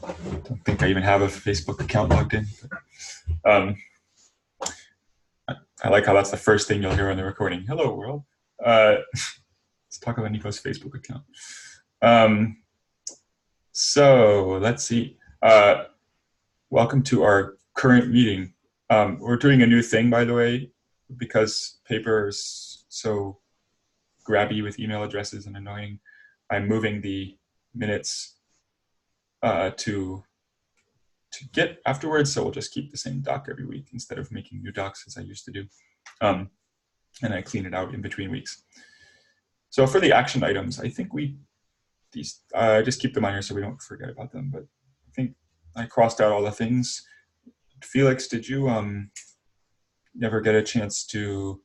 Don't think I even have a Facebook account logged in. But, I like how that's the first thing you'll hear on the recording. Hello, world. Let's talk about Nico's Facebook account. So let's see. Welcome to our current meeting. We're doing a new thing, by the way, because paper is so grabby with email addresses and annoying. I'm moving the minutes to Git afterwards, so we'll just keep the same doc every week instead of making new docs as I used to do. And I clean it out in between weeks. So for the action items, I think just keep them on here so we don't forget about them. But I think I crossed out all the things. Felix, did you never get a chance to?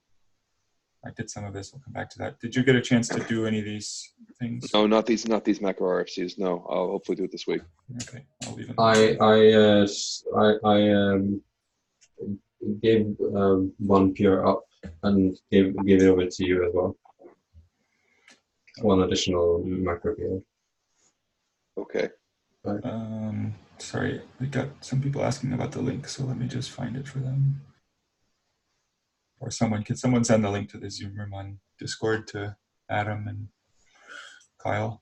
I did some of this. We'll come back to that. Did you get a chance to do any of these things? No, not these macro RFCs. No, I'll hopefully do it this week. Okay, I'll leave them. I gave one PR up and gave it over to you as well. One additional macro PR. Okay. Right. Sorry, we got some people asking about the link, so let me just find it for them. Or can someone send the link to the Zoom room on Discord to Adam and Kyle?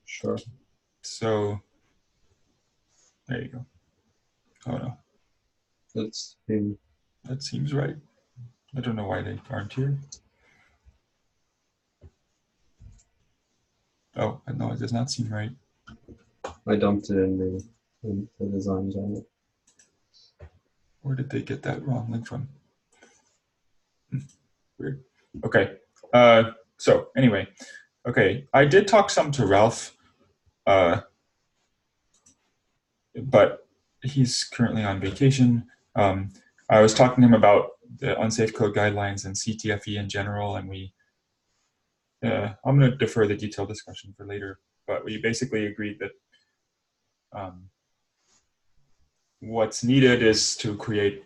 Sure. So there you go. Oh no. That seems right. I don't know why they aren't here. Oh, no, it does not seem right. I dumped it in the designs on it. Where did they get that wrong link from? Weird. Okay. So anyway, okay. I did talk some to Ralph, but he's currently on vacation. I was talking to him about the unsafe code guidelines and CTFE in general, and I'm going to defer the detailed discussion for later, but we basically agreed that what's needed is to create,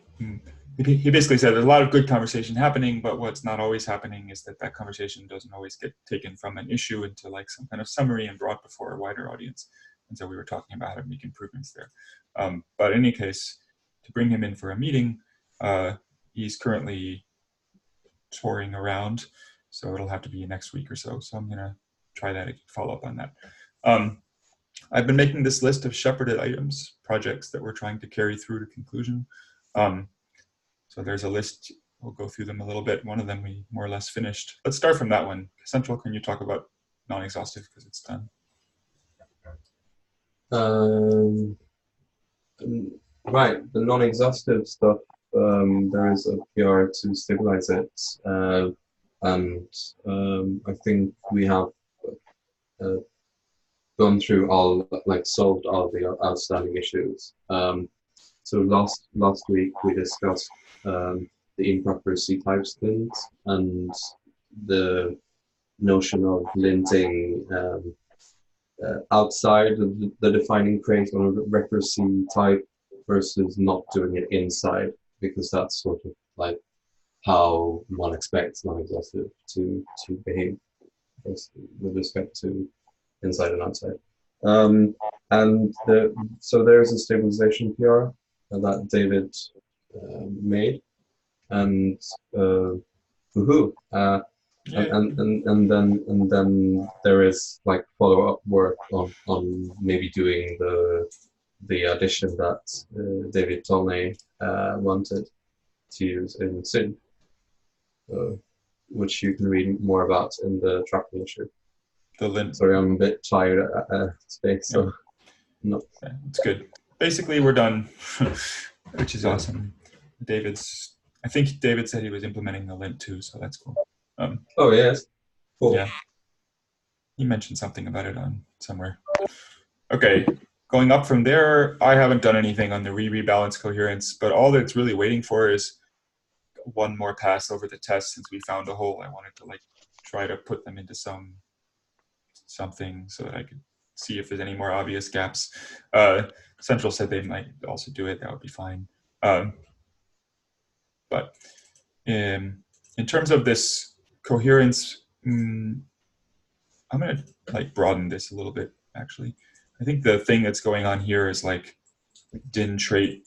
he basically said there's a lot of good conversation happening, but what's not always happening is that conversation doesn't always get taken from an issue into like some kind of summary and brought before a wider audience. And so we were talking about how to make improvements there. But in any case, to bring him in for a meeting, he's currently touring around, so it'll have to be next week or so. So I'm gonna try that and follow up on that. I've been making this list of shepherded items, projects that we're trying to carry through to conclusion. So there's a list, we'll go through them a little bit. One of them we more or less finished. Let's start from that one. Central, can you talk about non-exhaustive because it's done? Right, the non-exhaustive stuff, there is a PR to stabilize it. And I think we have gone through solved all the outstanding issues. So last week we discussed the improper C-types lints and the notion of linting outside of the defining crate on a recursive type versus not doing it inside, because that's sort of like how one expects non-exhaustive to behave with respect to inside and outside. So there's a stabilization PR that David made, and woohoo! And then there is like follow-up work on maybe doing the addition that David Tolnay wanted to use in Syn, which you can read more about in the tracking issue. The lint. Sorry, I'm a bit tired today, so no. Okay, that's good. Basically, we're done, which is awesome. I think David said he was implementing the lint too, so that's cool. Oh yes, cool. Yeah, he mentioned something about it on somewhere. Okay, going up from there, I haven't done anything on the rebalance coherence, but all that's really waiting for is one more pass over the test. Since we found a hole, I wanted to like try to put them into something so that I could see if there's any more obvious gaps. Central said they might also do it. That would be fine. But in terms of this coherence, I'm gonna like broaden this a little bit. Actually, I think the thing that's going on here is like DIN trait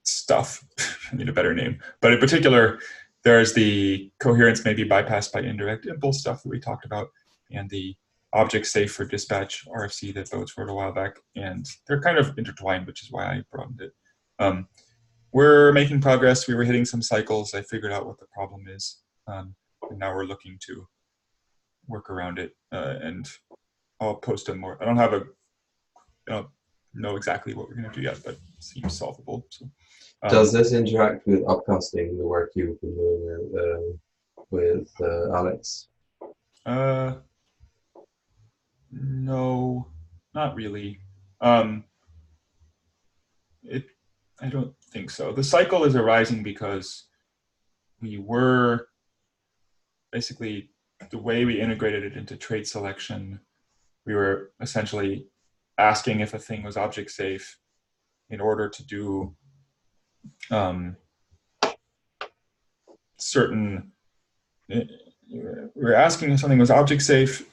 stuff. I need a better name, but in particular, there's the coherence may be bypassed by indirect impulse stuff that we talked about, and the object safe for dispatch RFC that Boats wrote a while back, and they're kind of intertwined, which is why I broadened it. We're making progress. We were hitting some cycles. I figured out what the problem is, and now we're looking to work around it. And I'll post a more. I don't know exactly what we're going to do yet, but it seems solvable. So, does this interact with upcasting, the work you've been doing with Alex? No, not really. I don't think so. The cycle is arising because we were basically, the way we integrated it into trait selection, we were essentially asking if a thing was object safe in order to do certain, we're asking if something was object safe,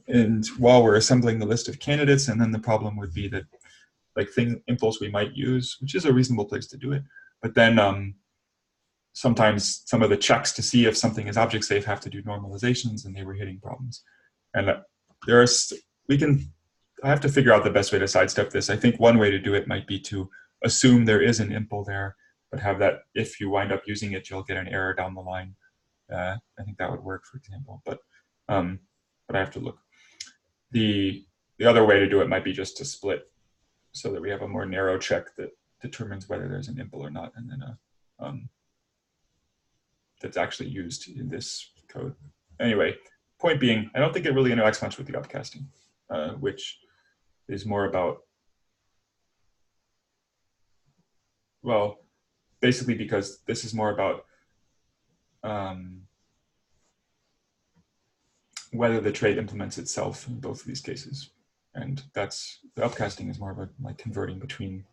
and while we're assembling the list of candidates, and then the problem would be that like impulse we might use, which is a reasonable place to do it, but then sometimes some of the checks to see if something is object safe have to do normalizations, and they were hitting problems. And I have to figure out the best way to sidestep this. I think one way to do it might be to assume there is an impl there, but have that if you wind up using it, you'll get an error down the line. I think that would work, for example, but I have to look. The other way to do it might be just to split, so that we have a more narrow check that determines whether there's an impl or not, and then that's actually used in this code. Anyway, point being, I don't think it really interacts much with the upcasting, which is more about, well, basically because this is more about whether the trait implements itself in both of these cases. And that's, the upcasting is more about like converting between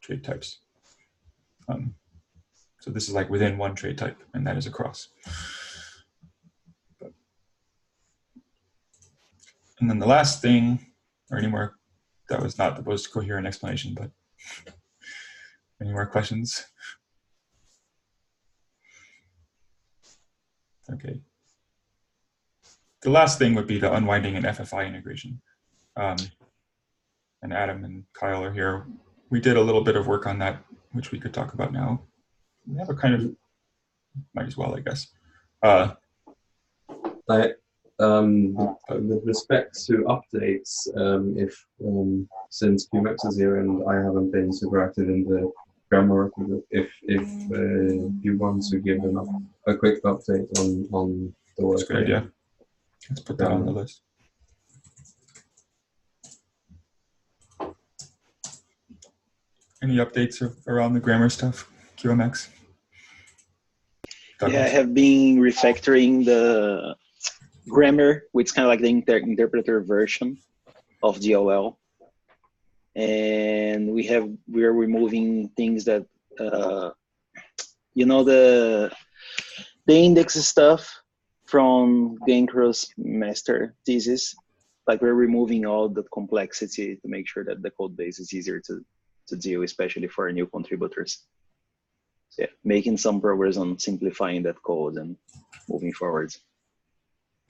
trait types. So this is like within one trait type, and that is across. And then the last thing, or any more, that was not the most coherent explanation, but any more questions? Okay. The last thing would be the unwinding and FFI integration. And Adam and Kyle are here. We did a little bit of work on that, which we could talk about now. We have a kind of, might as well, I guess. With respect to updates, if since QMX is here and I haven't been super active in the grammar, if you want to give a quick update on the work. That's a good idea. Let's put that on the list. Any updates around the grammar stuff, QMX? Yeah, I have been refactoring the grammar, which is kind of like the interpreter version of DLL. And we are removing things that, you know, the index stuff from Gancro's master thesis. Like, we're removing all the complexity to make sure that the code base is easier to deal, especially for new contributors. So yeah, making some progress on simplifying that code and moving forward.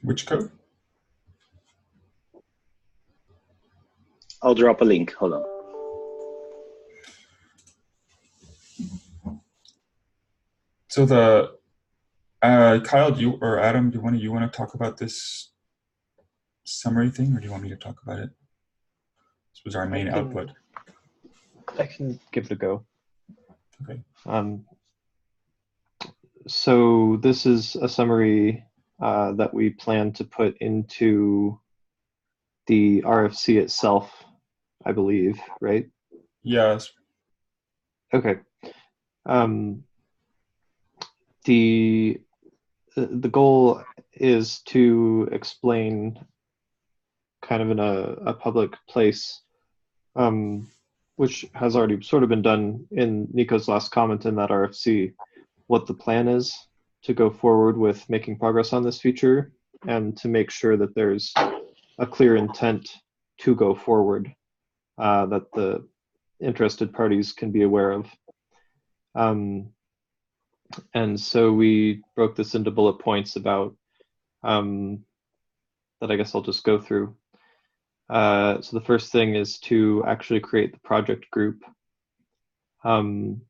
Which code? I'll drop a link. Hold on. So the Kyle, do you or Adam, do you want to talk about this summary thing, or do you want me to talk about it? This was our main output. I can give it a go. Okay. So this is a summary that we plan to put into the RFC itself, I believe, right? Yes. Okay. The goal is to explain kind of in a public place, which has already sort of been done in Nico's last comment in that RFC, what the plan is to go forward with making progress on this feature and to make sure that there's a clear intent to go forward that the interested parties can be aware of. And so we broke this into bullet points about that I guess I'll just go through. So the first thing is to actually create the project group. I'm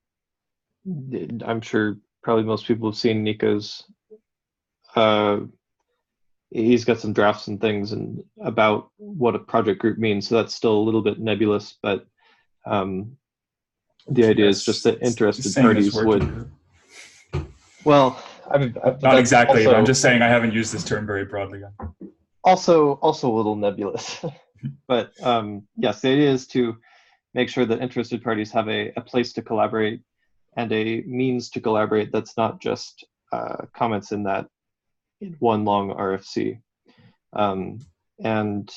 sure probably most people have seen Nico's. He's got some drafts and things and about what a project group means. So that's still a little bit nebulous, but the idea is just that interested parties would. Well, not exactly. Also, but I'm just saying I haven't used this term very broadly. Also a little nebulous, but yes, the idea is to make sure that interested parties have a place to collaborate and a means to collaborate that's not just comments in one long RFC. And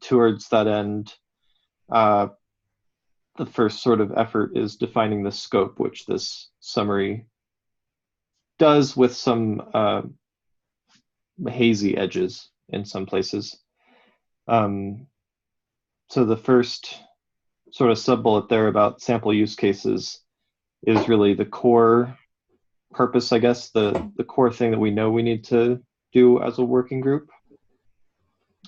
towards that end, the first sort of effort is defining the scope, which this summary does with some hazy edges in some places. So the first sort of sub-bullet there about sample use cases is really the core purpose, I guess, the core thing that we know we need to do as a working group.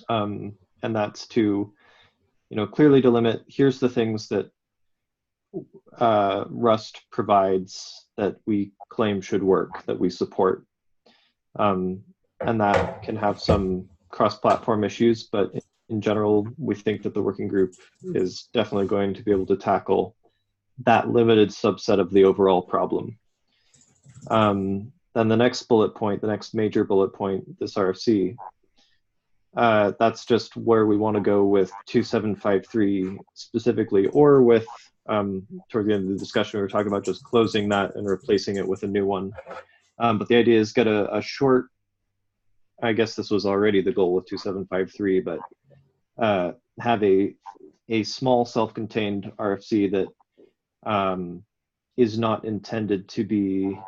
And that's to, clearly delimit, here's the things that Rust provides that we claim should work, that we support. And that can have some cross-platform issues, but in general, we think that the working group is definitely going to be able to tackle that limited subset of the overall problem. Then the next bullet point, the next major bullet point, this RFC, that's just where we want to go with 2753 specifically, or with, toward the end of the discussion, we were talking about just closing that and replacing it with a new one. But the idea is get a short, I guess this was already the goal with 2753, but have a small self-contained RFC that is not intended to be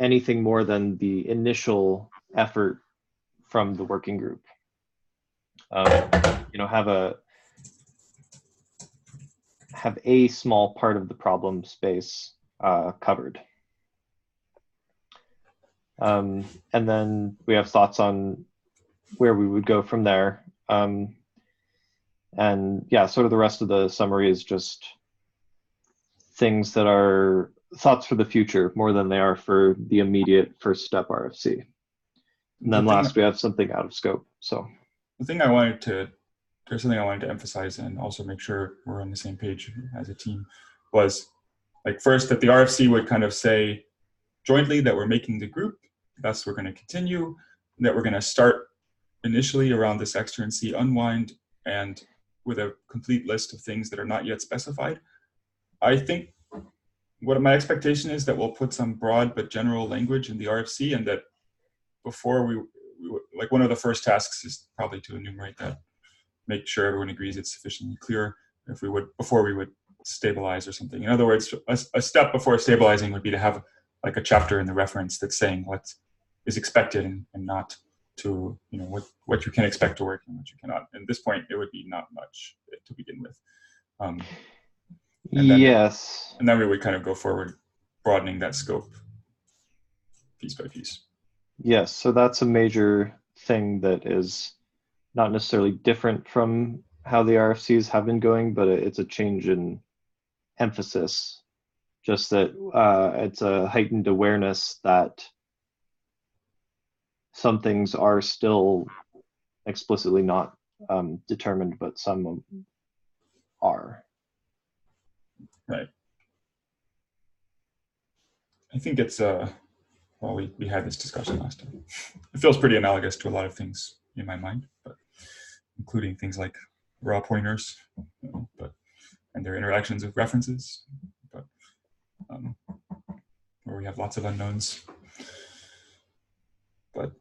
anything more than the initial effort from the working group. Have a small part of the problem space covered. And then we have thoughts on where we would go from there. And yeah, sort of the rest of the summary is just things that are thoughts for the future more than they are for the immediate first step RFC. And then last, we have something out of scope. So there's something I wanted to emphasize and also make sure we're on the same page as a team was, like, first that the RFC would kind of say jointly that we're making the group, thus we're going to continue, that we're going to start initially around this externcy unwind and with a complete list of things that are not yet specified. I think what my expectation is that we'll put some broad but general language in the RFC, and that before we like, one of the first tasks is probably to enumerate that, make sure everyone agrees it's sufficiently clear before we would stabilize or something. In other words, a step before stabilizing would be to have like a chapter in the reference that's saying what is expected and not to, what you can expect to work and what you cannot. At this point, it would be not much to begin with. Yes. And then we would kind of go forward, broadening that scope piece by piece. Yes, so that's a major thing that is not necessarily different from how the RFCs have been going, but it's a change in emphasis. Just that it's a heightened awareness that some things are still explicitly not determined, but some are. Right. I think it's, well, we had this discussion last time. It feels pretty analogous to a lot of things in my mind, but including things like raw pointers, and their interactions with references, but where we have lots of unknowns. But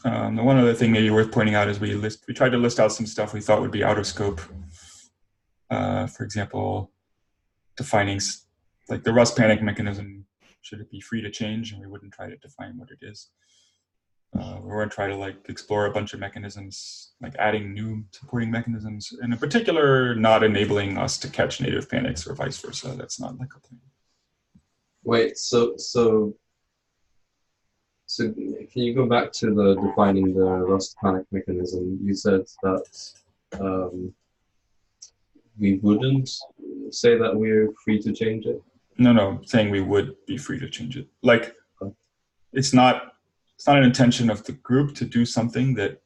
the one other thing maybe worth pointing out is we tried to list out some stuff we thought would be out of scope For example, defining like the Rust panic mechanism, should it be free to change? And we wouldn't try to define what it is. We wouldn't try to like explore a bunch of mechanisms, like adding new supporting mechanisms, and in particular, not enabling us to catch native panics or vice versa. That's not like a plan. Wait, so can you go back to the defining the Rust panic mechanism? You said that we wouldn't say that we're free to change it. No, saying we would be free to change it. Like, it's not an intention of the group to do something that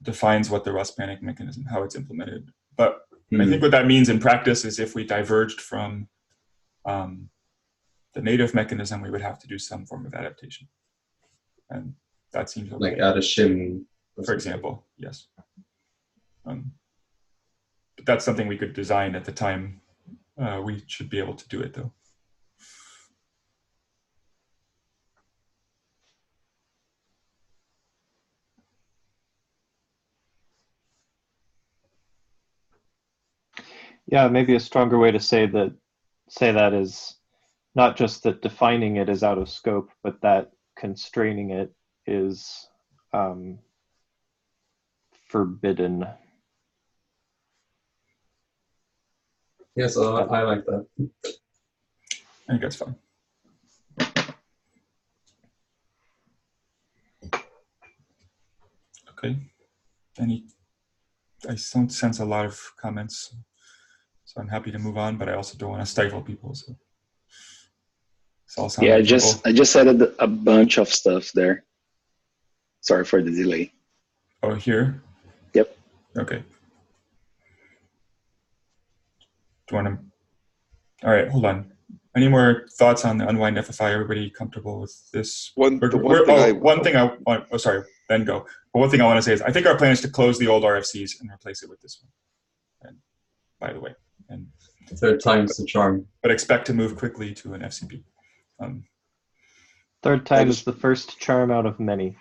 defines what the Rust panic mechanism, how it's implemented. But I think what that means in practice is if we diverged from the native mechanism, we would have to do some form of adaptation. And that seems okay. Like add a shim, for example, yes. But that's something we could design at the time. We should be able to do it though. Yeah, maybe a stronger way to say that is not just that defining it is out of scope, but that constraining it is forbidden. Yes, I like that. I think that's fine. Okay. I don't sense a lot of comments, so I'm happy to move on, but I also don't want to stifle people. So it's all sound Yeah, like I just added a bunch of stuff there. Sorry for the delay. Oh, here? Yep. Okay. Do you want to? All right, hold on. Any more thoughts on the unwind FFI? Everybody comfortable with this? One thing I want. Oh, sorry. Then go. But one thing I want to say is I think our plan is to close the old RFCs and replace it with this one. And by the way, and third time's the charm. But expect to move quickly to an FCP. Third time is the first charm out of many.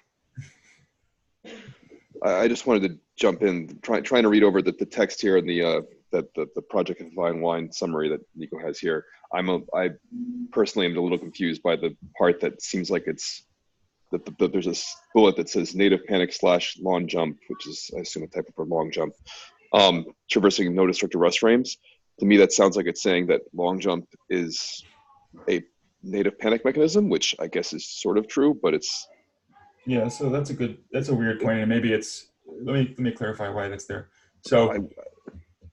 I just wanted to jump in, trying to read over the text here in the project FFI Unwind summary that Nico has here. I personally am a little confused by the part that seems like it's that there's a bullet that says native panic / long jump, which is I assume a type of long jump, traversing no destructive Rust frames. To me, that sounds like it's saying that long jump is a native panic mechanism, which I guess is sort of true, but it's. Yeah, so that's a weird point, and maybe it's, let me clarify why that's there. So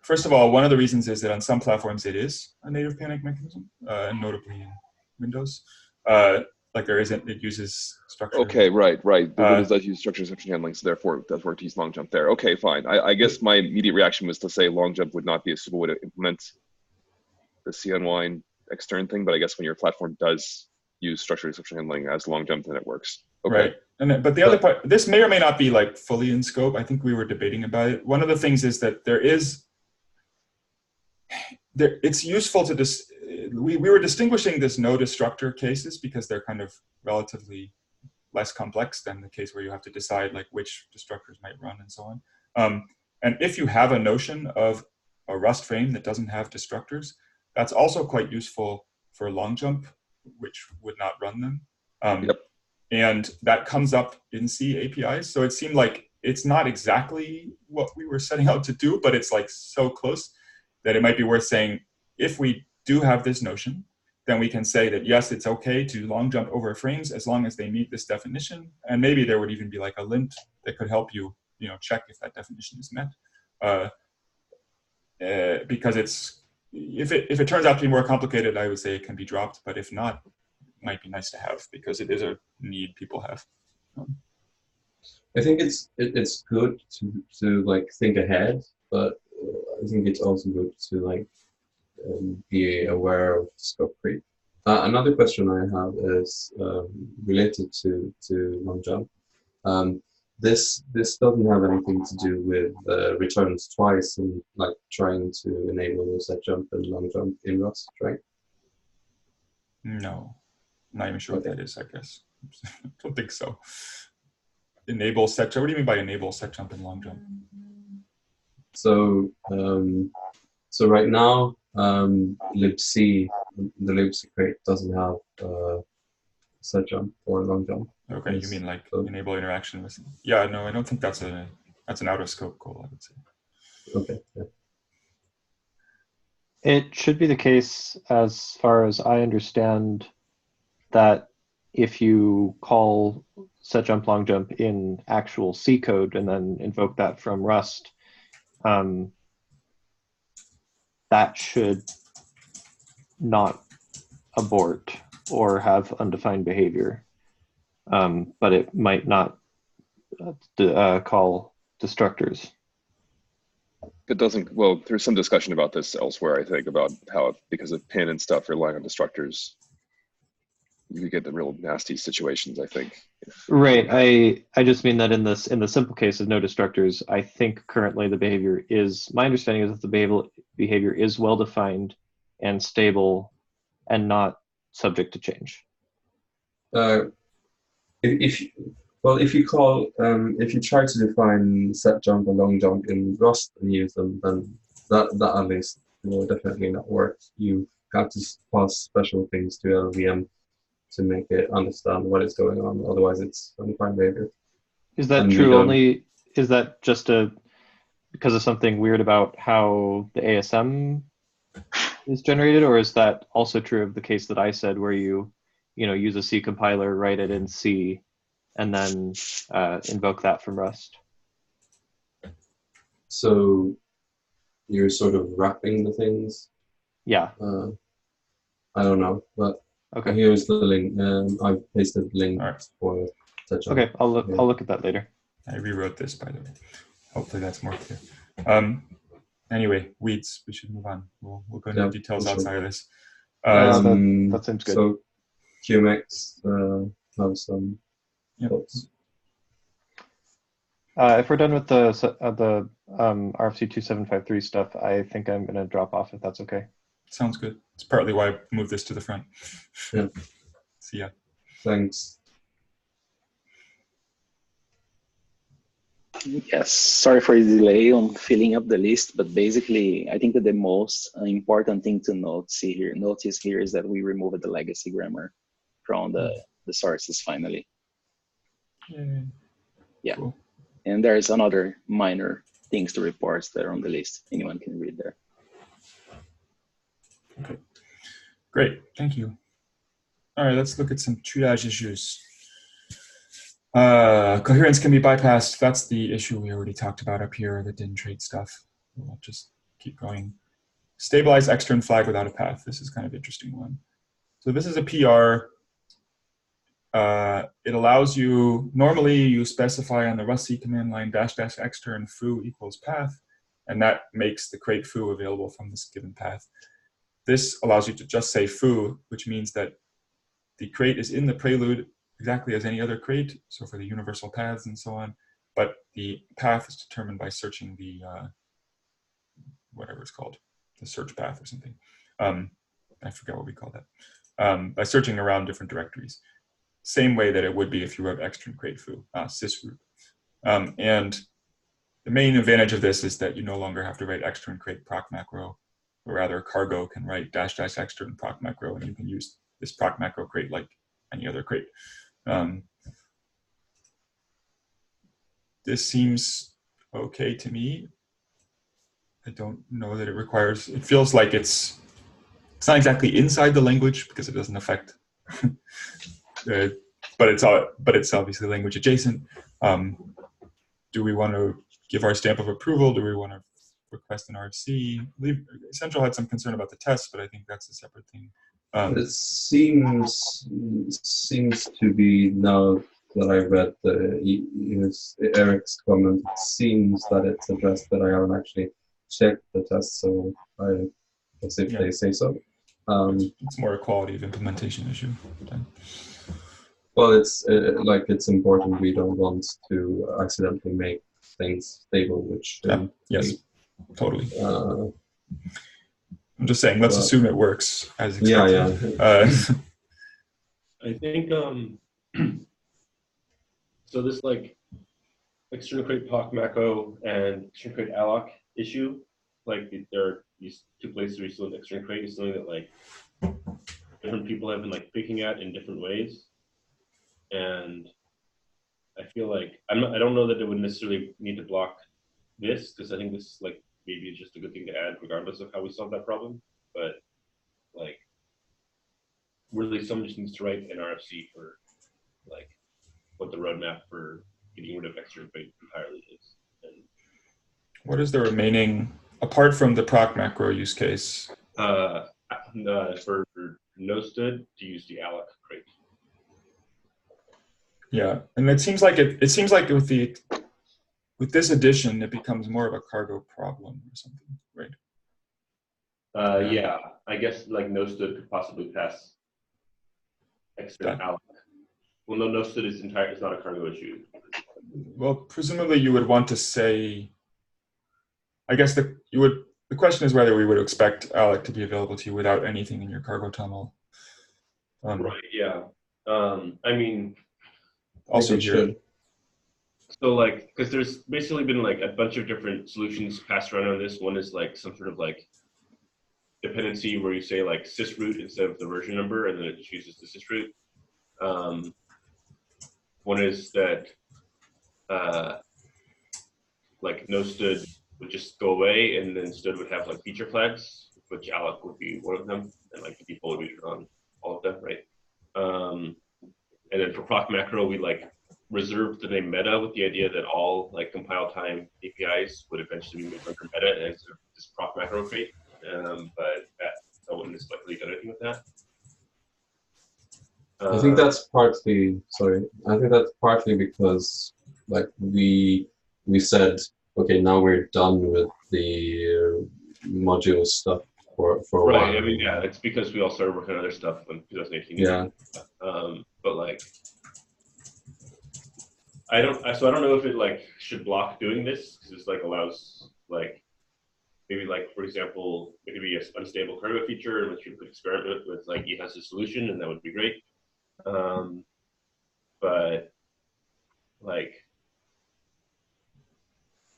first of all, one of the reasons is that on some platforms it is a native panic mechanism, notably in Windows. Like there isn't, it uses structure. Okay, right. The Windows does use structure exception handling, so therefore it does work to use long jump there. Okay, fine. I guess my immediate reaction was to say long jump would not be a suitable way to implement the CUnwind extern thing, but I guess when your platform does use structure exception handling as long jump, then it works. Okay. Right. And but the other part, this may or may not be like fully in scope. I think we were debating about it. One of the things is that it's useful to we were distinguishing this no destructor cases because they're kind of relatively less complex than the case where you have to decide like which destructors might run and so on. And if you have a notion of a Rust frame that doesn't have destructors, that's also quite useful for long jump, which would not run them. Yep. And that comes up in C APIs. So it seemed like it's not exactly what we were setting out to do, but it's like so close that it might be worth saying, if we do have this notion, then we can say that, yes, it's okay to long jump over frames as long as they meet this definition. And maybe there would even be like a lint that could help you, check if that definition is met. Because if it turns out to be more complicated, I would say it can be dropped. But if not, it might be nice to have because it is a need people have. I think it's good to like think ahead, but I think it's also good to like be aware of scope creep. Another question I have is related to long jump. This doesn't have anything to do with returns twice and like trying to enable set jump and long jump in Rust, right? No, not even sure what that is. I guess I don't think so. Enable set jump. What do you mean by enable set jump and long jump? So so right now, libc, the libc crate doesn't have set jump or long jump. Okay, you mean like So, enable interaction with? Yeah, no, I don't think that's an out of scope goal, I would say. okay. Yeah. It should be the case, as far as I understand, that if you call set jump long jump in actual C code and then invoke that from Rust, that should not abort or have undefined behavior. But it might not call destructors. It doesn't, well, there's some discussion about this elsewhere, I think, about how, because of pin and stuff, relying on destructors, you get the real nasty situations, I think. Right. I just mean that in the simple case of no destructors, I think currently the behavior is, my understanding is that the behavior is well defined and stable and not subject to change. If well, if you call if you try to define set jump and long jump in Rust and use them, then that at least will definitely not work. You have to pass special things to LVM to make it understand what is going on. Otherwise, it's undefined behavior. Is that And we true don't- only, is that just because of something weird about how the ASM is generated, or is that also true of the case that I said where you use a C compiler, write it in C, and then invoke that from Rust? So you're sort of wrapping the things. Yeah. I don't know, but Okay. here's the link. I've pasted the link All right. for set jump. Okay. I'll look at that later. I rewrote this, by the way. Hopefully that's more clear. Anyway, weeds. We should move on. We'll go into Yeah, details for sure. outside of this. That seems good. So QMX have some Yep. thoughts. If we're done with the RFC 2753 stuff, I think I'm going to drop off if that's okay. Sounds good. It's partly why I moved this to the front. Yeah. See ya. Thanks. Yes, sorry for the delay on filling up the list, but basically, I think that the most important thing to notice here is that we removed the legacy grammar from the sources finally. Yay. Yeah. Cool. And there's another minor things to report that are on the list. Anyone can read there. Okay. Great. Thank you. All right, let's look at some triage issues. Coherence can be bypassed. That's the issue we already talked about up here, the din trait stuff. We'll just keep going. Stabilize extern flag without a path. This is kind of an interesting one. So this is a PR. It allows you, normally you specify on the rustc command line -- extern foo equals path, and that makes the crate foo available from this given path. This allows you to just say foo, which means that the crate is in the prelude exactly as any other crate, so for the universal paths and so on, but the path is determined by searching the, whatever it's called, the search path or something. I forget what we call that. By searching around different directories. Same way that it would be if you wrote extern crate foo, sysroot. And the main advantage of this is that you no longer have to write extern crate proc macro, or rather cargo can write -- extern proc macro, and you can use this proc macro crate like any other crate. This seems okay to me. I don't know that it requires, it feels like it's not exactly inside the language because it doesn't affect, but it's obviously language adjacent. Do we want to give our stamp of approval? Do we want to request an RFC? Central had some concern about the test, but I think that's a separate thing. It seems to be, now that I read Eric's comment, it seems that it's addressed, but I haven't actually checked the test, so I guess if they say so. It's more a quality of implementation issue. Well, it's it's important. We don't want to accidentally make things stable, which yes, totally. I'm just saying, let's assume it works as expected. Yeah. I think so. This external crate proc macro and external crate alloc issue. Like there are these two places where you still have external crate is something that like different people have been like picking at in different ways. And I feel like I don't know that it would necessarily need to block this, because I think this like maybe is just a good thing to add regardless of how we solve that problem. But like really someone just needs to write an RFC for like what the roadmap for getting rid of external crate entirely is. And What is the remaining, apart from the proc macro use case? for Nosted to use the alloc crate. Yeah, and it seems like it seems like with this addition, it becomes more of a cargo problem or something, right? Yeah, I guess like Nosted could possibly pass external alloc. Well, no, Nosted is it's not a cargo issue. Well, presumably you would want to say, I guess the question is whether we would expect alloc to be available to you without anything in your cargo tunnel. Right, yeah. I mean, also Maybe it here. should. so like, because there's basically been like a bunch of different solutions passed around on this. One is like some sort of like dependency where you say like sysroot instead of the version number, and then it chooses the sysroot. One is that like Nosted would just go away, and then Stud would have like feature flags, which alloc would be one of them, and like the default would be on all of them, right? And then for proc macro, we like reserved the name meta with the idea that all like compile time APIs would eventually be moved under meta and sort of this proc macro crate. But I wouldn't necessarily done anything with that. I think that's partly, I think that's partly because like we said, okay, now we're done with the module stuff for a while. Right, I mean, yeah, it's because we all started working on other stuff in 2018. Yeah. But like, I don't know if it like should block doing this, because it's like allows like maybe like for example it could be an unstable cargo feature in which you could experiment with like it has a solution, and that would be great. But like,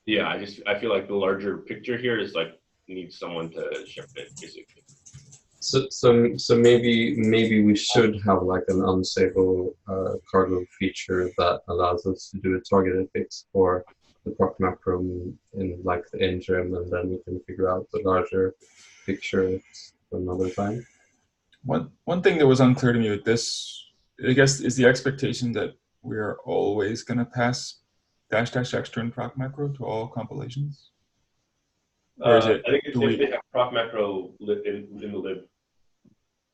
yeah, I feel like the larger picture here is like needs someone to shift it basically. So maybe we should have like an unstable cargo feature that allows us to do a targeted fix for the proc macro in like the interim, and then we can figure out the larger picture another time. One thing that was unclear to me with this, I guess, is the expectation that we are always going to pass --extra and proc macro to all compilations. Or is it? I think if they have proc macro in the lib,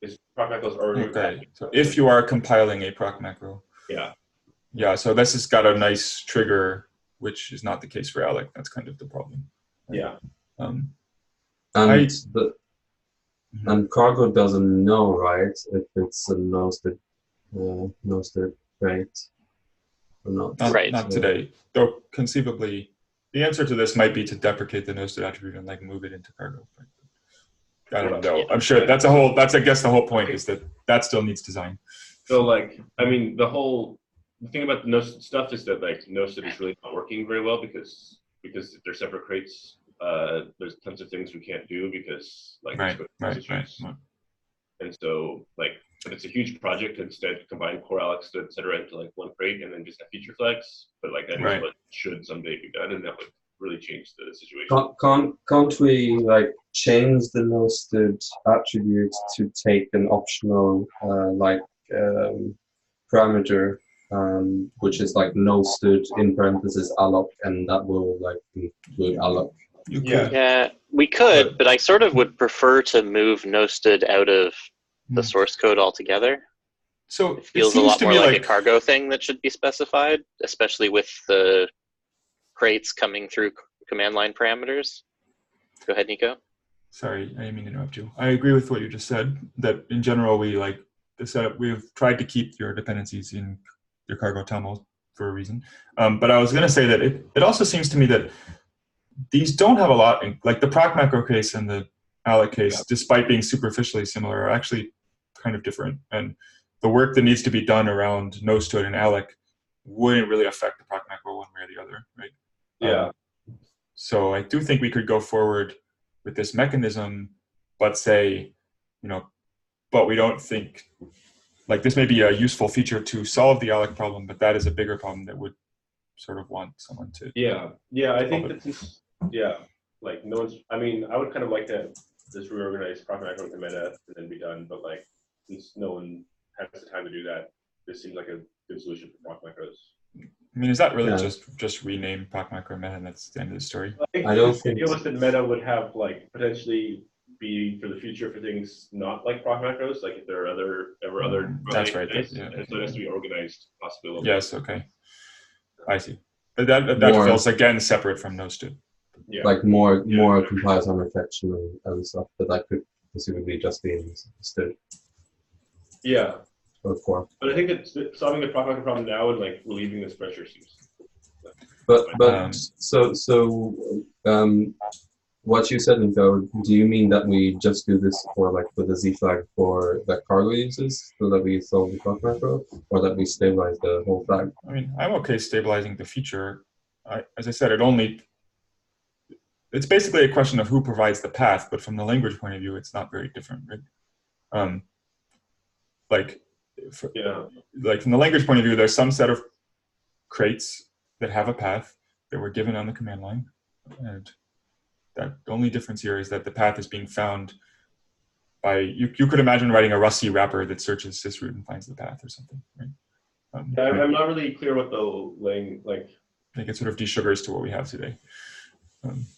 is proc macro is already okay. So if you are compiling a proc macro, yeah. So this has got a nice trigger, which is not the case for alloc. That's kind of the problem. Right? Yeah. And cargo doesn't know, right, if it's a nosted crate or not. Not today. Though conceivably, the answer to this might be to deprecate the nosted attribute and like move it into cargo. But I don't know. I'm sure that's I guess the whole point is that still needs design. So like, I mean, the thing about the nosted stuff is that like nosted is really not working very well because they're separate crates. There's tons of things we can't do because like right. And so like, but it's a huge project to instead combine core allocs, et cetera, into like one crate and then just have feature flags. But like that is what should someday be done, and that would really change the situation. Can't we like change the nosted attribute to take an optional parameter, which is like nosted in parentheses alloc, and that will like include alloc? Yeah, we could, but I sort of would prefer to move nosted out of the source code altogether. So it feels a lot more like a cargo thing that should be specified, especially with the crates coming through command line parameters. Go ahead, Nico. Sorry, I didn't mean to interrupt you. I agree with what you just said, that in general, we like the setup. We've tried to keep your dependencies in your cargo tunnel for a reason. But I was going to say that it also seems to me that these don't have a lot, like the proc macro case and the alloc case, despite being superficially similar, are actually kind of different. And the work that needs to be done around nosted and alloc wouldn't really affect the proc macro one way or the other, right? Yeah. So I do think we could go forward with this mechanism, but say, but we don't think, like this may be a useful feature to solve the alloc problem, but that is a bigger problem that would sort of want someone to. Yeah, I think that since, like no one's, I mean, I would kind of like to just reorganize proc macro into meta and then be done, but like since no one has the time to do that, this seems like a good solution for proc macros. I mean, is that really just rename proc macro meta and that's the end of the story? I don't think realistic meta would have like potentially be for the future for things not like proc macros, like if there are other that's right. and so it has to be organized possibly. Yes, okay. I see. But that More- feels again separate from those two. Yeah. like more comparison reflection and stuff, but that could presumably just be understood. Yeah. Or core. But I think that solving the proc macro problem now and like relieving this pressure seems. But what you said, Nico, do you mean that we just do this for like with the Z flag for that cargo uses so that we solve the proc macro, or that we stabilize the whole flag? I mean, I'm okay stabilizing the feature. As I said, it's basically a question of who provides the path, but from the language point of view, it's not very different, right? Like from the language point of view, there's some set of crates that have a path that were given on the command line, and that the only difference here is that the path is being found by, you could imagine writing a Rusty wrapper that searches sysroot and finds the path or something, right? I'm not really clear what the like. I think it sort of desugars to what we have today.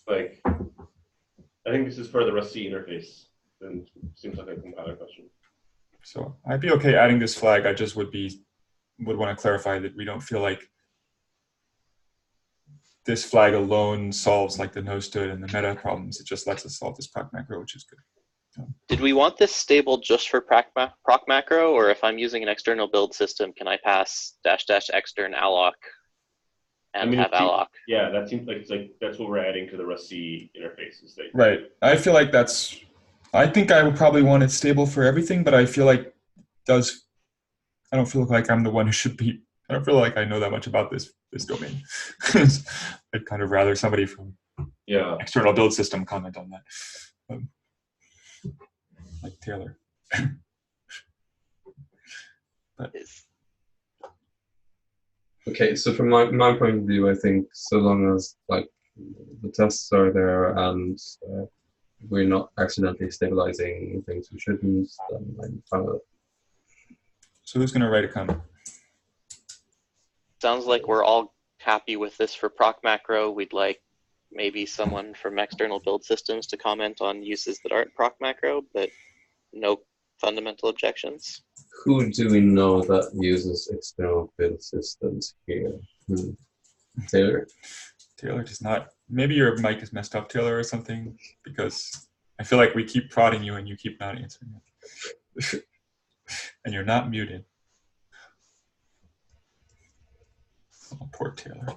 Like, I think this is for the Rusty interface, and seems like a compiler question. So I'd be okay adding this flag. I just would want to clarify that we don't feel like this flag alone solves like the no stood and the meta problems. It just lets us solve this proc macro, which is good. Did we want this stable just for proc macro, or if I'm using an external build system, can I pass -- extern alloc and have alloc? Yeah, that seems like that's what we're adding to the Rusty interfaces. Right. I feel like I think I would probably want it stable for everything, but I feel like I don't feel like I'm the one who should be. I don't feel like I know that much about this domain. I'd kind of rather somebody from external build system comment on that. Like Taylor. But. Okay, so from my point of view, I think so long as like the tests are there and we're not accidentally stabilizing things we shouldn't, then I'm fine with it. So who's going to write a comment? Sounds like we're all happy with this for proc macro. We'd like maybe someone from external build systems to comment on uses that aren't proc macro, but no fundamental objections. Who do we know that uses external build systems here? Taylor? Taylor does not. Maybe your mic is messed up, Taylor, or something, because I feel like we keep prodding you and you keep not answering it. And you're not muted. Oh, poor Taylor.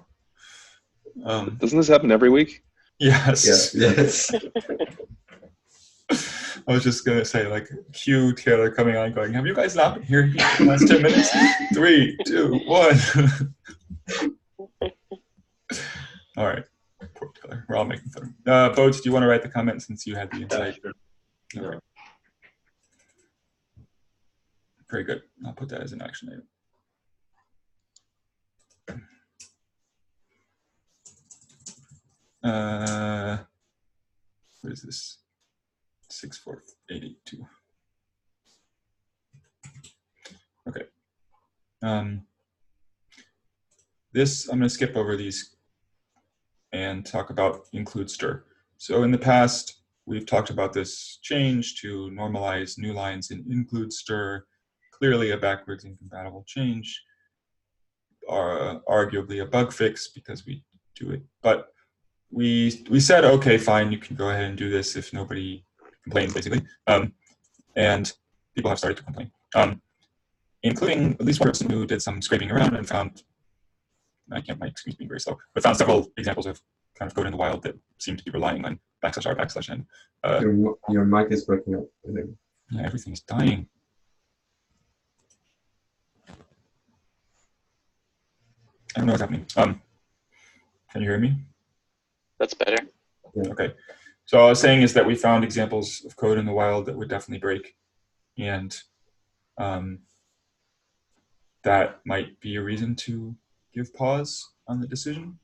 Doesn't this happen every week? Yes. Yeah, yes. I was just gonna say, like, cue Taylor coming on, going, "Have you guys not been here for the last 10 minutes? 3, 2, 1." All right, poor Taylor. We're all making fun. Boats, do you want to write the comment since you had the insight? Sure. All right. Very good. I'll put that as an action item. What is this? 64882. Okay. This, I'm going to skip over these and talk about include stir. So in the past, we've talked about this change to normalize new lines in include stir, clearly a backwards incompatible change, arguably a bug fix because we do it. But we said, okay, fine, you can go ahead and do this if nobody complained, basically. And people have started to complain, including at least one person who did some scraping around and found, I can't, my screen's being very slow, but found several examples of kind of code in the wild that seem to be relying on /r/n. Your mic is breaking up. Yeah, everything's dying. I don't know what's happening. Can you hear me? That's better. Okay. So all I was saying is that we found examples of code in the wild that would definitely break, and that might be a reason to give pause on the decision.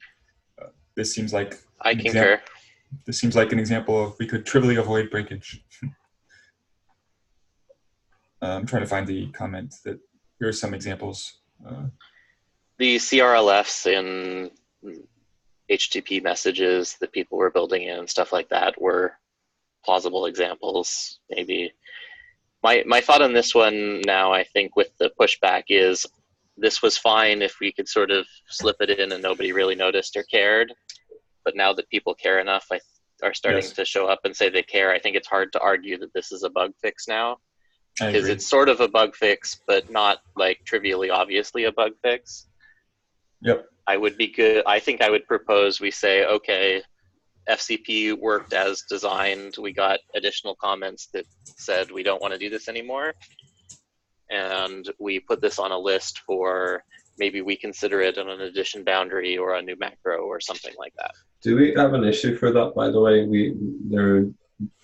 This seems like I concur. This seems like an example of we could trivially avoid breakage. I'm trying to find the comment that here are some examples. The CRLFs in HTTP messages that people were building in and stuff like that were plausible examples. Maybe my thought on this one now, I think with the pushback is this was fine if we could sort of slip it in and nobody really noticed or cared. But now that people care enough, are starting to show up and say they care, I think it's hard to argue that this is a bug fix now. Because it's sort of a bug fix, but not like trivially obviously a bug fix. Yep. I think I would propose we say, okay, FCP worked as designed. We got additional comments that said we don't want to do this anymore. And we put this on a list for maybe we consider it on an addition boundary or a new macro or something like that. Do we have an issue for that, by the way? There are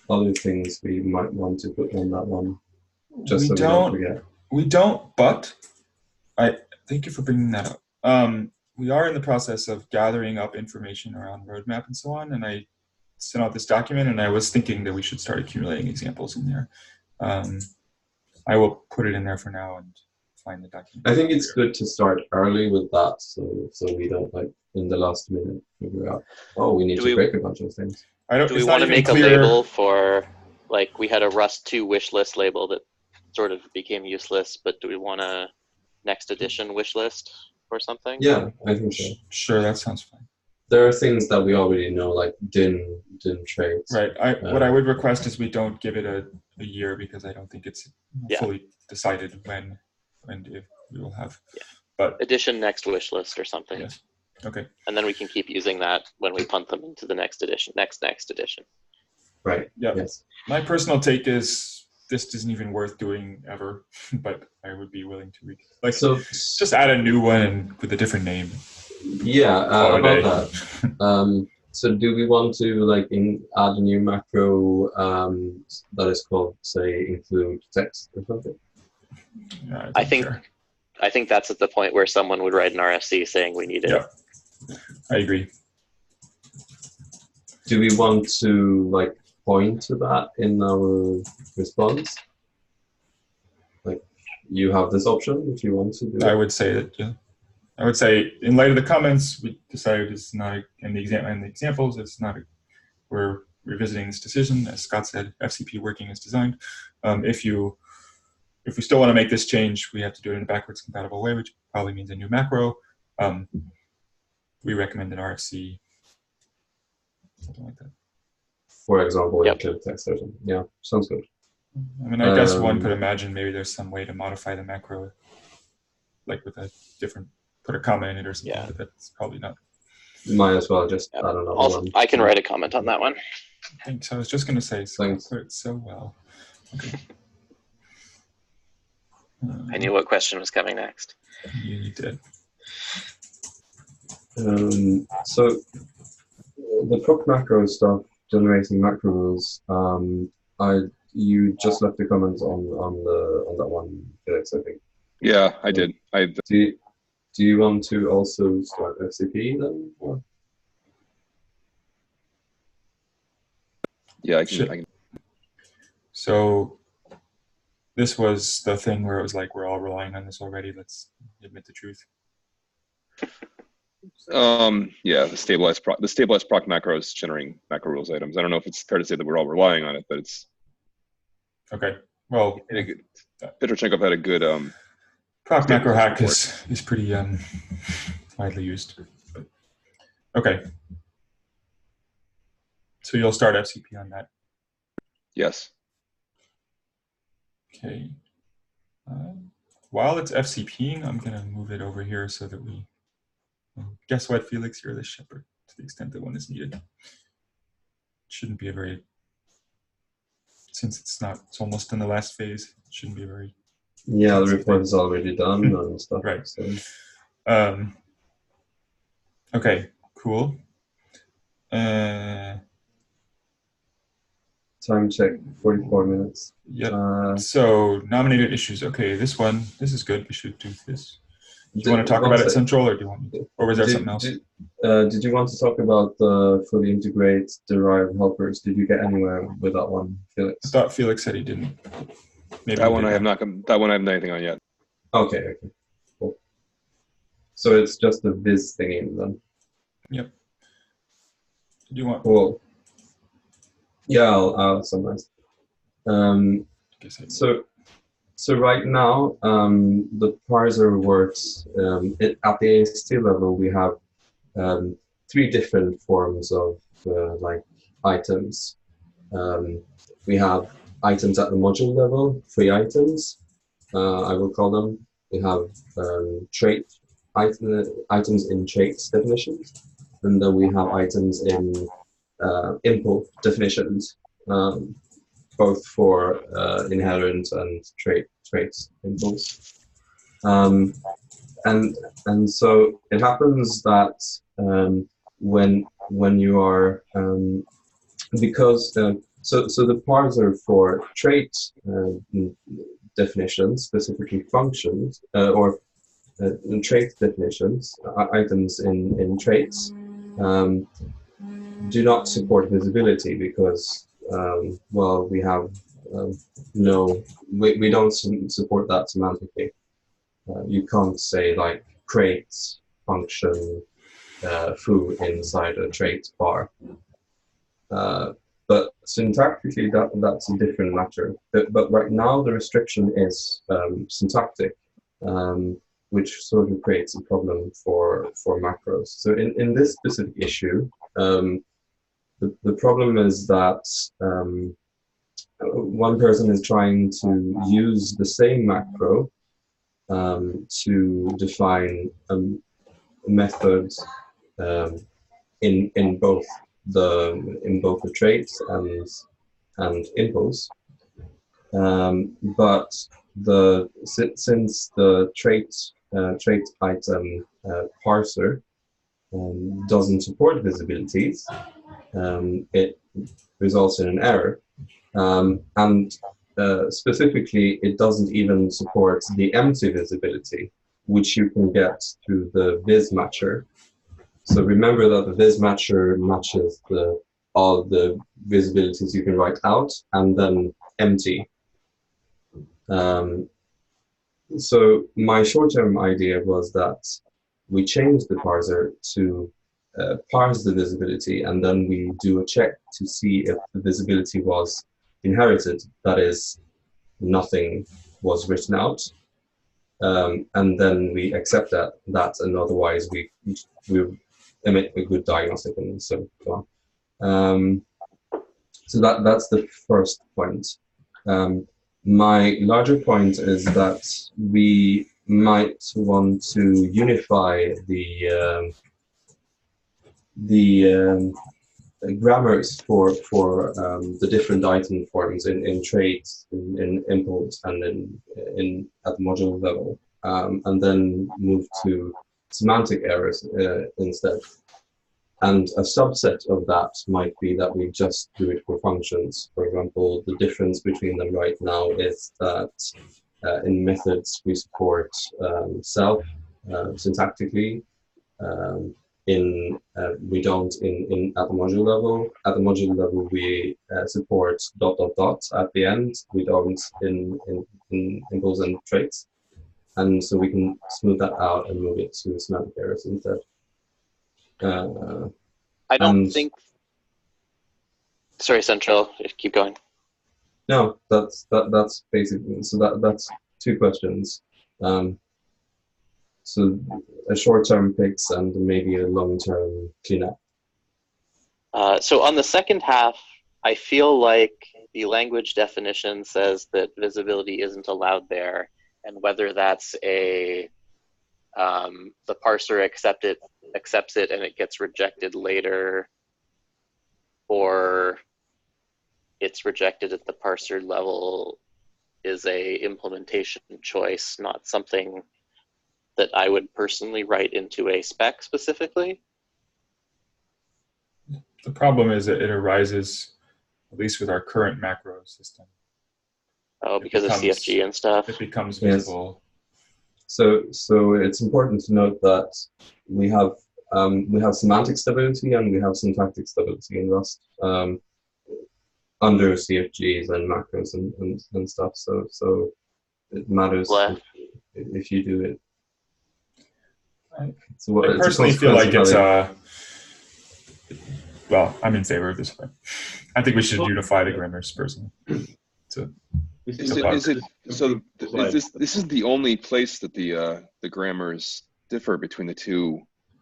other things we might want to put on that one. Just so we don't forget. We don't, but I thank you for bringing that up. We are in the process of gathering up information around roadmap and so on, and I sent out this document, and I was thinking that we should start accumulating examples in there. I will put it in there for now and find the document. I think it's good to start early with that, so we don't like in the last minute figure out, oh, we need to break a bunch of things. Do we want to make a label for, like, we had a Rust 2 wish list label that sort of became useless, but do we want a next edition wish list or something? Yeah, I think so. Sure, that sounds fine. There are things that we already know, like DIN traits. Right. What I would request is we don't give it a year, because I don't think it's fully decided when and if we will have. Yeah. But edition next wish list or something. Yes. Okay. And then we can keep using that when we punt them into the next edition, next edition. Right. Yeah. Yes. My personal take is this isn't even worth doing ever, but I would be willing to just add a new one with a different name. Yeah, about that. So do we want to add a new macro that is called, say, include text or something? Yeah, I think that's at the point where someone would write an RFC saying we need it. Yeah, I agree. Do we want to point to that in our response? You have this option if you want to do it. I would say that, yeah. I would say, in light of the comments, we decided it's not, and the examples, it's not, we're revisiting this decision. As Scott said, FCP working as designed. If we still want to make this change, we have to do it in a backwards compatible way, which probably means a new macro. We recommend an RFC, something like that. For example, include text or something. Yeah, sounds good. I mean, I guess one could imagine maybe there's some way to modify the macro, like with a different, put a comment in it or something, but that's probably not. Might as well just, I don't know. Also, I can write a comment on that one. Thanks. I was just going to say, thanks. Put it so well. Okay. I knew what question was coming next. You did. So the proc macro stuff, generating macro rules, you just left a comment on that one, Felix, I think. Yeah, I did. Do you want to also start FCP then? Or? Yeah, I can. So this was the thing where it was like, we're all relying on this already. Let's admit the truth. Yeah, the stabilized proc macro is generating macro rules items. I don't know if it's fair to say that we're all relying on it, but it's okay. Well, Petrochenkov had a good proc macro hack is pretty widely used. But, okay. So you'll start FCP on that. Yes. Okay. While it's FCPing, I'm going to move it over here so that we. Guess what, Felix? You're the shepherd to the extent that one is needed. Shouldn't be a very. Since it's almost in the last phase. It shouldn't be a very. Yeah, the report is already done and stuff. Right. So. Okay. Cool. Uh, Time check, 44 minutes. yep. Uh, So nominated issues. Okay, this one. This is good. We should do this. Do you want to talk one about it sec. central, or do you want me to, or was there something else? Did you want to talk about the fully integrate derived helpers? Did you get anywhere with that one, I Felix? thought Felix said he didn't. Maybe That he one did I have now. not. That one I haven't done anything on yet. Okay, cool. So it's just a viz thingy then. Yep. Do you want? Cool. Yeah, I'll summarize. Guess I So right now, the parser works at the AST level. We have 3 different forms of like items. We have items at the module level, free items, I will call them. We have items in traits definitions, and then we have items in import definitions, both for inherent and traits impulse. And so it happens that when you are because so the parser for trait definitions, specifically functions or trait definitions, items in traits, do not support visibility because well, we have we don't support that semantically. You can't say like create function foo inside a trait bar. But syntactically, that's a different matter. But right now, the restriction is syntactic, which sort of creates a problem for macros. So in this specific issue, the problem is that one person is trying to use the same macro to define methods in both the traits and impulse, but since the trait item parser doesn't support visibilities, it results in an error, and specifically it doesn't even support the empty visibility, which you can get through the viz matcher. So remember that the viz matcher matches all the visibilities you can write out and then empty. So my short-term idea was that we change the parser to parse the visibility, and then we do a check to see if the visibility was inherited, that is, nothing was written out, and then we accept that, and otherwise we emit a good diagnostic and so on. So that's the first point. My larger point is that we might want to unify the grammars for the different item forms in traits, in impulse, and in at the module level, and then move to semantic errors instead. And a subset of that might be that we just do it for functions. For example, the difference between them right now is that in methods we support self syntactically. We don't in at the module level. At the module level, we support ... at the end. We don't in impulse and traits, and so we can smooth that out and move it to semantic errors instead. I don't think. Sorry, Central. Keep going. No, that's basically, so that's 2 questions. So a short-term fix and maybe a long-term cleanup. So on the second half, I feel like the language definition says that visibility isn't allowed there, and whether that's the parser accepts it and it gets rejected later, or it's rejected at the parser level, is a implementation choice, not something that I would personally write into a spec specifically. The problem is that it arises, at least with our current macro system. Oh, It because of becomes- CFG and stuff. It becomes Yes. visible. So it's important to note that we have semantic stability and we have syntactic stability in Rust under CFGs and macros and stuff. So it matters What? if you do it. I It's a personally feel consequence like of it's having- well, I'm in favor of this one. I think we should unify the grammars personally. So Is Is it- it, is it, so Slide. is this is the only place that the grammars differ between the two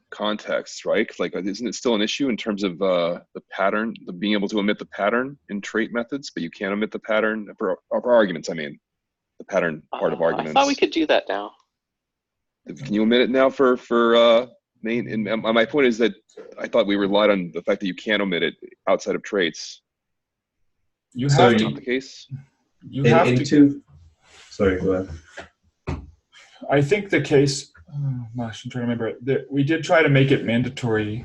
contexts, right? 'Cause, like, isn't it still an issue in terms of the pattern, the being able to omit the pattern in trait methods, but you can't omit the pattern for arguments? I mean, the pattern part of I arguments. thought we could do that now. Can you omit it now for main? And my point is that I thought we relied on the fact that you can't omit it outside of traits. you So have Is that to. not the case? You have to. Sorry, go ahead. I think the case. Oh, gosh, I'm trying to remember. We did try to make it mandatory.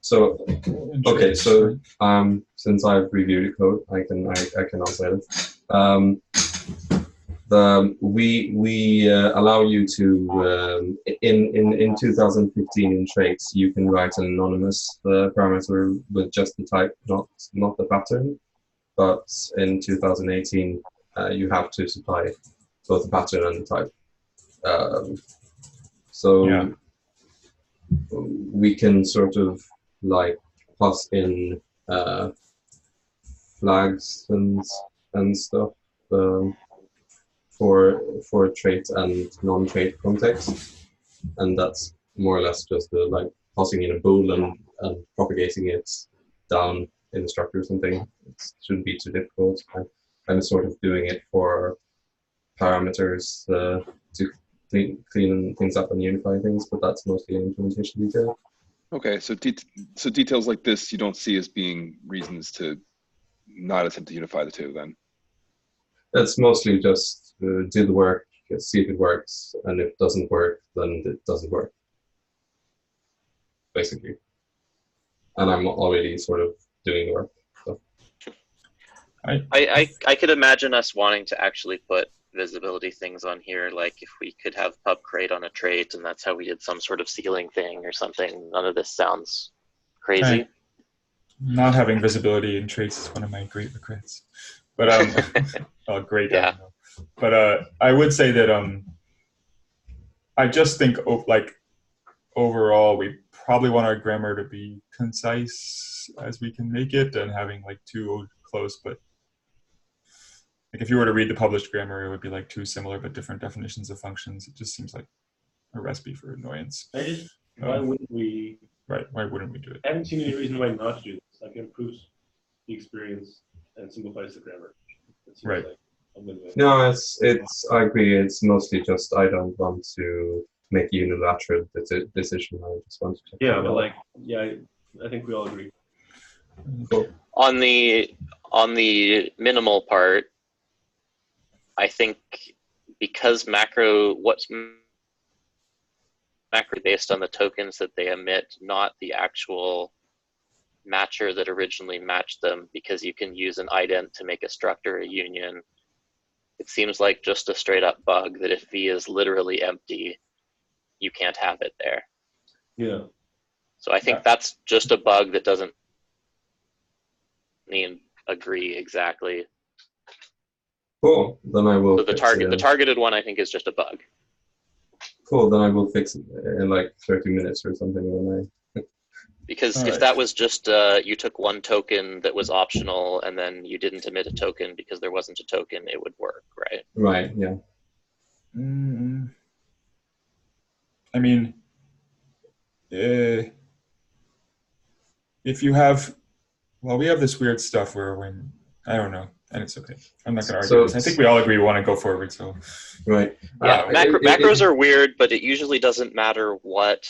So in okay, traits, so right? since I've reviewed the code, I can answer it. We allow you to in 2015 in traits you can write an anonymous parameter with just the type, not the pattern. But in 2018 you have to supply both the pattern and the type. So Yeah. we can sort of like pass in flags and stuff for trait and non-trait context, and that's more or less just like passing in a bool and propagating it down in the structure or something. It shouldn't be too difficult. I'm sort of doing it for parameters to clean things up and unify things, but that's mostly an implementation detail. Okay, so so details like this you don't see as being reasons to not attempt to unify the two then? It's mostly just do the work, see if it works, and if it doesn't work, then it doesn't work, basically. And I'm already sort of doing the work. So. I could imagine us wanting to actually put visibility things on here, like if we could have pub crate on a trait and that's how we did some sort of sealing thing or something. None of this sounds crazy. Right. Not having visibility in traits is one of my great regrets. But oh, great. Yeah. I don't know. But I would say that I just think like overall we probably want our grammar to be concise as we can make it, and having like too close, but like if you were to read the published grammar, it would be like two similar but different definitions of functions. It just seems like a recipe for annoyance. Why wouldn't we? Right? Why wouldn't we do it? I haven't seen any reason why not to do this. Like, it improves the experience and simplifies the grammar. It seems Right. like a win-win. No, it's. I agree. It's mostly just I don't want to make a unilateral decision. I just want to check. Yeah, it but out. like, yeah, I think we all agree. Cool. On the minimal part, I think because what's macro based on the tokens that they emit, not the actual matcher that originally matched them, because you can use an ident to make a struct or a union. It seems like just a straight up bug that if V is literally empty, you can't have it there. Yeah. So I think that's just a bug that doesn't mean agree exactly. Cool. Then I will. So the targeted one I think is just a bug. Cool. Then I will fix it in like 30 minutes or something when Because All if right. that was just you took one token that was optional and then you didn't emit a token because there wasn't a token, it would work, right? Right. Yeah. I mean, if you have, well, we have this weird stuff where when, I don't know, and it's okay. I'm not going to argue So- this. I think we all agree we want to go forward, so. Right. Yeah, it- macros are weird, but it usually doesn't matter what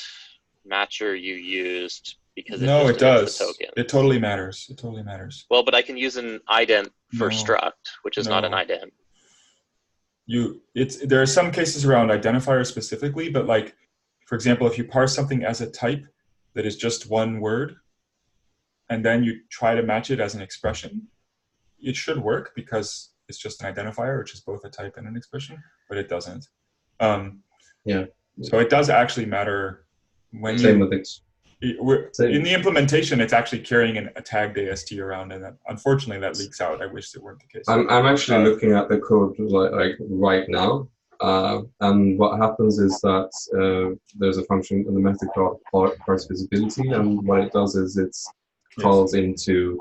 matcher you used because it No, just it emits does. the token. It totally matters. It totally matters. Well, but I can use an ident for No. struct, which is not an No. ident. There are some cases around identifiers specifically, but like, for example, if you parse something as a type that is just one word, and then you try to match it as an expression, it should work because it's just an identifier, which is both a type and an expression, but it doesn't. Yeah. So it does actually matter when Same with it. in the implementation, it's actually carrying a tagged AST around, and that, unfortunately that leaks out. I wish it weren't the case. I'm actually looking at the code like right now, and what happens is that there's a function in the method called parse visibility, and what it does is it calls into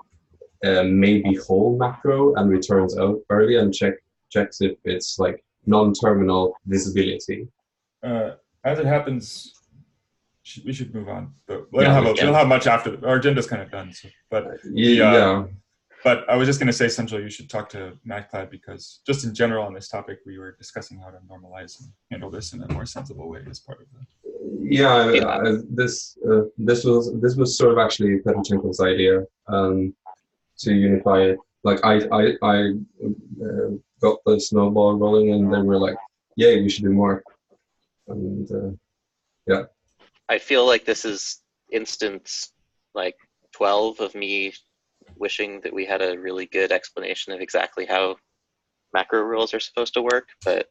maybe whole macro and returns out early and checks if it's like non-terminal visibility. As it happens, we should move on. But we don't have much after. Our agenda's kind of done. So, but But I was just going to say, Central, you should talk to MatClad because just in general on this topic, we were discussing how to normalize and handle this in a more sensible way as part of that. Yeah, this was sort of actually Petruchenko's idea to unify it. Like I got the snowball rolling, and they were like, "Yay, we should do more." And yeah. I feel like this is instance like 12 of me wishing that we had a really good explanation of exactly how macro rules are supposed to work, but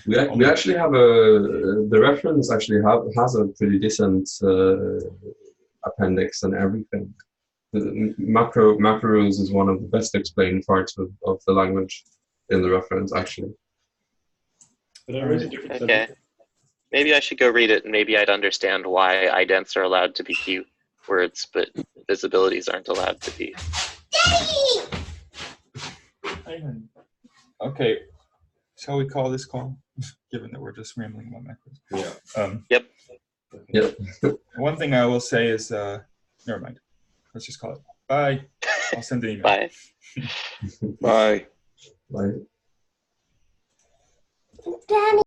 we actually have the reference actually has a pretty decent appendix and everything. The macro rules is one of the best explained parts of the language in the reference actually. Okay. Maybe I should go read it, and maybe I'd understand why idents are allowed to be keywords, but visibilities aren't allowed to be. Okay, shall we call this call? Given that we're just rambling about macros. Yeah. Yep. One thing I will say is, never mind. Let's just call it. Bye. I'll send an email. Bye. Bye. Like. Danny.